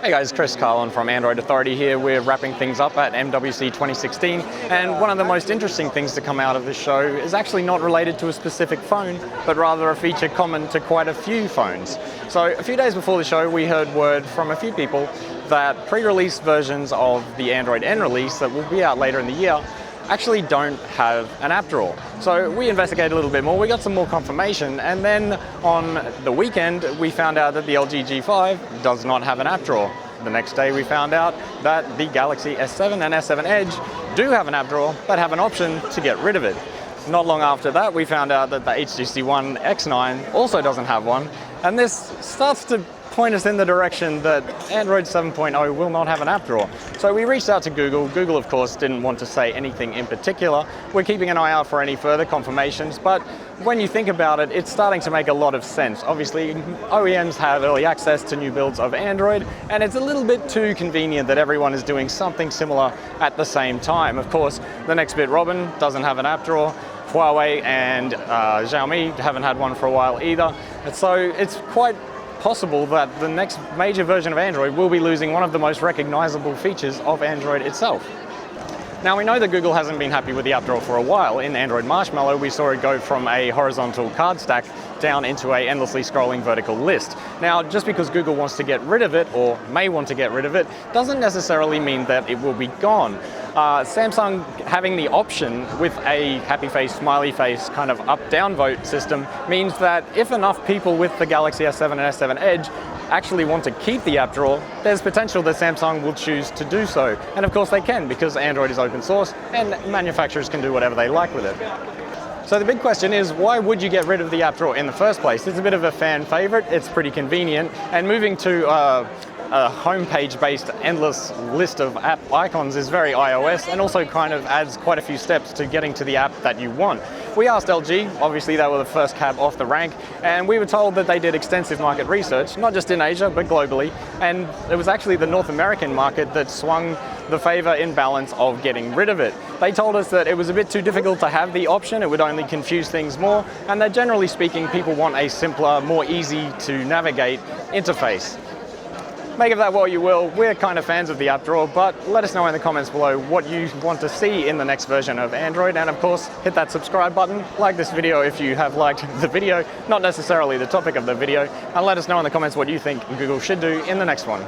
Hey guys, Chris Carlin from Android Authority here. We're wrapping things up at MWC 2016, and one of the most interesting things to come out of this show is actually not related to a specific phone, but rather a feature common to quite a few phones. So a few days before the show, we heard word from a few people that pre-release versions of the Android N release that will be out later in the year actually don't have an app drawer. So we investigated a little bit more, we got some more confirmation, and then on the weekend we found out that the LG G5 does not have an app drawer. The next day we found out that the Galaxy S7 and S7 Edge do have an app drawer, but have an option to get rid of it. Not long after that we found out that the HTC One X9 also doesn't have one, and this starts to point us in the direction that Android 7.0 will not have an app drawer. So we reached out to Google. Google, of course, didn't want to say anything in particular. We're keeping an eye out for any further confirmations, but when you think about it, it's starting to make a lot of sense. Obviously, OEMs have early access to new builds of Android, and it's a little bit too convenient that everyone is doing something similar at the same time. Of course, the Nextbit Robin doesn't have an app drawer. Huawei and Xiaomi haven't had one for a while either. And so it's quite possible that the next major version of Android will be losing one of the most recognizable features of Android itself. Now we know that Google hasn't been happy with the app drawer for a while. In Android Marshmallow, we saw it go from a horizontal card stack down into a endlessly scrolling vertical list. Now, just because Google wants to get rid of it, or may want to get rid of it, doesn't necessarily mean that it will be gone. Samsung having the option with a happy face, smiley face kind of up-down vote system means that if enough people with the Galaxy S7 and S7 Edge actually want to keep the app drawer, there's potential that Samsung will choose to do so. And of course they can, because Android is open source and manufacturers can do whatever they like with it. So the big question is, why would you get rid of the app drawer in the first place? It's a bit of a fan favorite, it's pretty convenient, and moving to a homepage-based endless list of app icons is very iOS, and also kind of adds quite a few steps to getting to the app that you want. We asked LG, obviously they were the first cab off the rank, and we were told that they did extensive market research, not just in Asia, but globally, and it was actually the North American market that swung the favor in balance of getting rid of it. They told us that it was a bit too difficult to have the option, it would only confuse things more, and that generally speaking, people want a simpler, more easy to navigate interface. Make of that what you will. We're kind of fans of the app drawer, but let us know in the comments below what you want to see in the next version of Android, and of course, hit that subscribe button, like this video if you have liked the video, not necessarily the topic of the video, and let us know in the comments what you think Google should do in the next one.